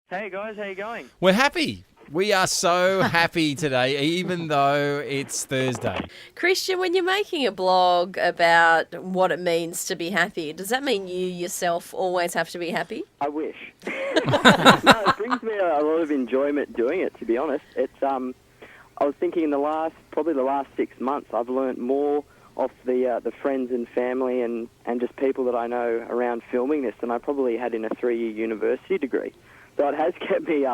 Hey guys, how you going? We're happy. We are so happy today, even though it's Thursday. Kristian, when you're making a blog about what it means to be happy, does that mean you yourself always have to be happy? I wish. No, it brings me a lot of enjoyment doing it, to be honest. I was thinking in the last 6 months, I've learnt more off the friends and family and just people that I know around filming this than I probably had in a 3-year university degree. So it has kept me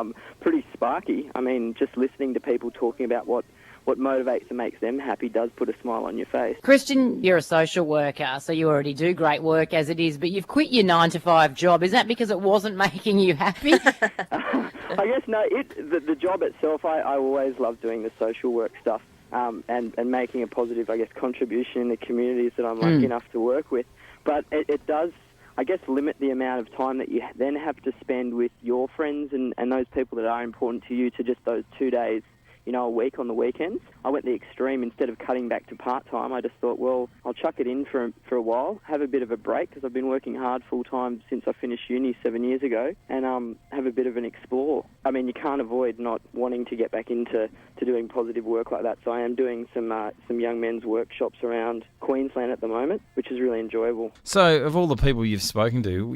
pretty sparky. I mean, just listening to people talking about what motivates and makes them happy does put a smile on your face. Kristian, you're a social worker, so you already do great work as it is, but you've quit your 9-to-5 job. Is that because it wasn't making you happy? I guess no. The job itself, I always loved doing the social work stuff and making a positive, I guess, contribution in the communities that I'm lucky enough to work with. But it does, I guess, limit the amount of time that you then have to spend with your friends and those people that are important to you to just those 2 days, a week on the weekends. I went the extreme. Instead of cutting back to part-time, I just thought, well, I'll chuck it in for a while, have a bit of a break, because I've been working hard full-time since I finished uni 7 years ago, and have a bit of an explore. I mean, you can't avoid not wanting to get back into doing positive work like that, so I am doing some young men's workshops around Queensland at the moment, which is really enjoyable. So, of all the people you've spoken to,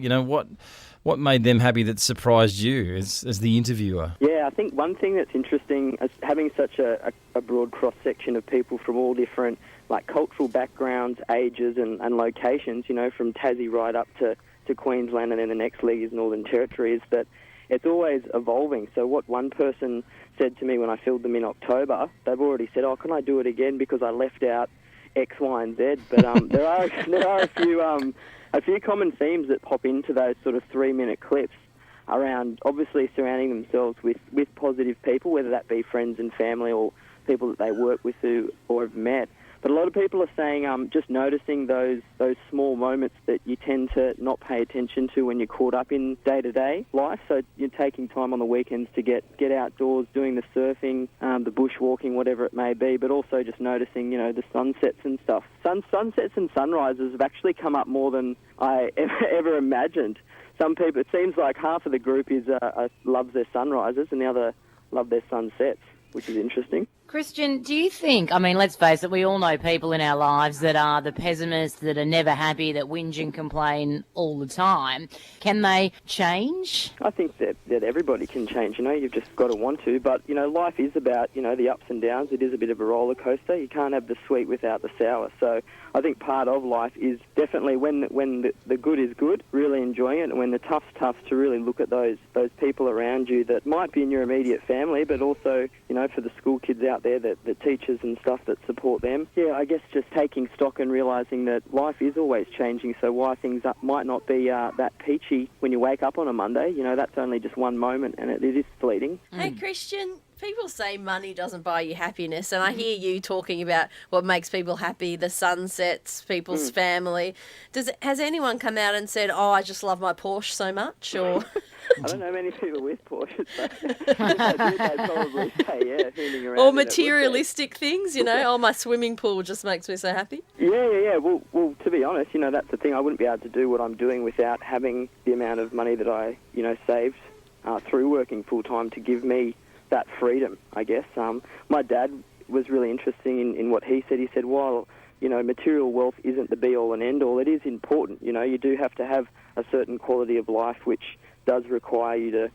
what made them happy that surprised you as the interviewer? Yeah, I think one thing that's interesting is having such a broad cross-section of people from all different cultural backgrounds, ages and locations, from Tassie right up to Queensland, and then the next league is Northern Territory, is that it's always evolving. So what one person said to me when I filled them in October, they've already said, can I do it again because I left out X, Y and Z? But there are a few common themes that pop into those sort of 3-minute clips around obviously surrounding themselves with positive people, whether that be friends and family or people that they work with or have met. But a lot of people are saying just noticing those small moments that you tend to not pay attention to when you're caught up in day-to-day life. So you're taking time on the weekends to get outdoors, doing the surfing, the bushwalking, whatever it may be, but also just noticing, the sunsets and stuff. Sunsets and sunrises have actually come up more than I ever imagined. Some people, it seems like half of the group loves their sunrises and the other love their sunsets, which is interesting. Kristian, do you think, let's face it, we all know people in our lives that are the pessimists, that are never happy, that whinge and complain all the time. Can they change? I think that everybody can change, you've just got to want to. But, life is about, the ups and downs. It is a bit of a roller coaster. You can't have the sweet without the sour. So I think part of life is definitely when the good is good, really enjoying it, and when the tough's tough, to really look at those people around you that might be in your immediate family, but also, for the school kids out there, the teachers and stuff that support them. Yeah, I guess just taking stock and realising that life is always changing, so why things might not be that peachy when you wake up on a Monday, that's only just one moment and it is fleeting. Hey, Kristian, people say money doesn't buy you happiness, and I hear you talking about what makes people happy, the sunsets, people's family. Has anyone come out and said, I just love my Porsche so much, or... I don't know many people with Porsches, but if they did, they'd probably say, yeah, hooning around. Or materialistic things, my swimming pool just makes me so happy. Yeah. Well, to be honest, that's the thing. I wouldn't be able to do what I'm doing without having the amount of money that I, saved through working full-time to give me that freedom, I guess. My dad was really interesting in what he said. He said, while, material wealth isn't the be-all and end-all, it is important. You do have to have a certain quality of life, which does require you to,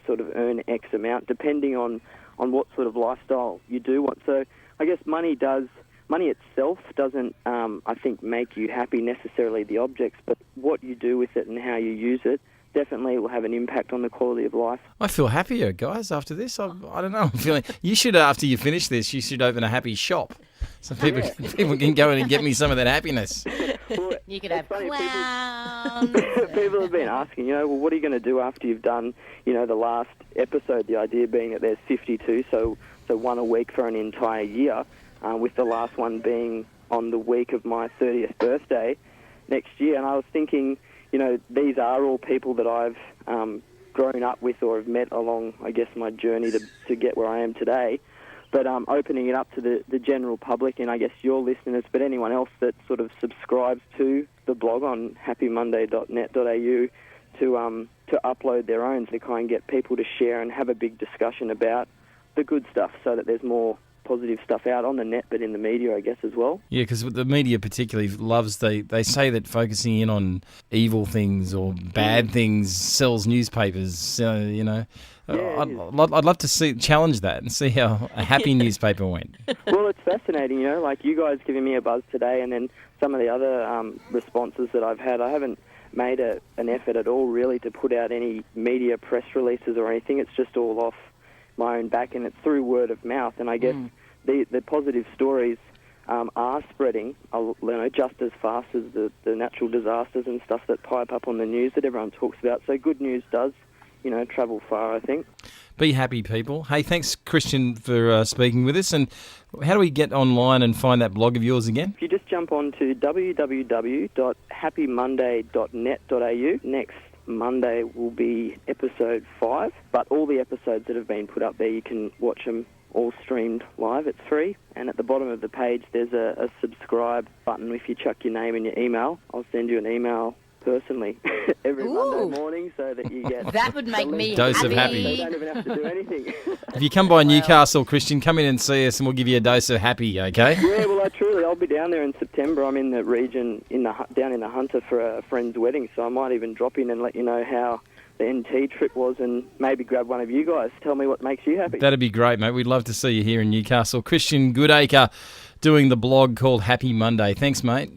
sort of earn X amount, depending on what sort of lifestyle you do want. So I guess money itself doesn't, I think, make you happy necessarily, the objects, but what you do with it and how you use it definitely will have an impact on the quality of life. I feel happier, guys, after this. I don't know. I'm feeling you should, after you finish this, you should open a happy shop. So people can go in and get me some of that happiness. Well, You could have clowns. People have been asking, what are you going to do after you've done, the last episode? The idea being that there's 52, so one a week for an entire year, with the last one being on the week of my 30th birthday next year. And I was thinking, these are all people that I've grown up with or have met along, I guess, my journey to get where I am today. But opening it up to the general public and I guess your listeners, but anyone else that sort of subscribes to the blog on happymonday.net.au to to upload their own to kind of get people to share and have a big discussion about the good stuff so that there's more positive stuff out on the net, but in the media, I guess, as well. Yeah, because the media particularly loves, they say that focusing in on evil things or bad things sells newspapers, you know. Yeah, I'd love to challenge that and see how a happy newspaper went. Well, it's fascinating, you know, like you guys giving me a buzz today, and then some of the other responses that I've had. I haven't made an effort at all, really, to put out any media press releases or anything. It's just all off my own back, and it's through word of mouth. And I guess the positive stories are spreading, you know, just as fast as the natural disasters and stuff that pipe up on the news that everyone talks about. So good news does, you know, travel far, I think. Be happy, people. Hey, thanks, Kristian, for speaking with us. And how do we get online and find that blog of yours again? If you just jump on to www.happymonday.net.au, next Monday will be episode 5. But all the episodes that have been put up there, you can watch them all streamed live. It's free. And at the bottom of the page, there's a subscribe button. If you chuck your name and your email, I'll send you an email personally every Monday morning so that you get that would make me dose happy. of happy. So you don't even have to do anything. If you come by Newcastle, Kristian, come in and see us and we'll give you a dose of happy, okay? Yeah, well, I'll be down there in September. I'm in the region, down in the Hunter for a friend's wedding, so I might even drop in and let you know how the NT trip was and maybe grab one of you guys. Tell me what makes you happy. That'd be great, mate. We'd love to see you here in Newcastle. Kristian Goodacre doing the blog called Happy Monday. Thanks, mate.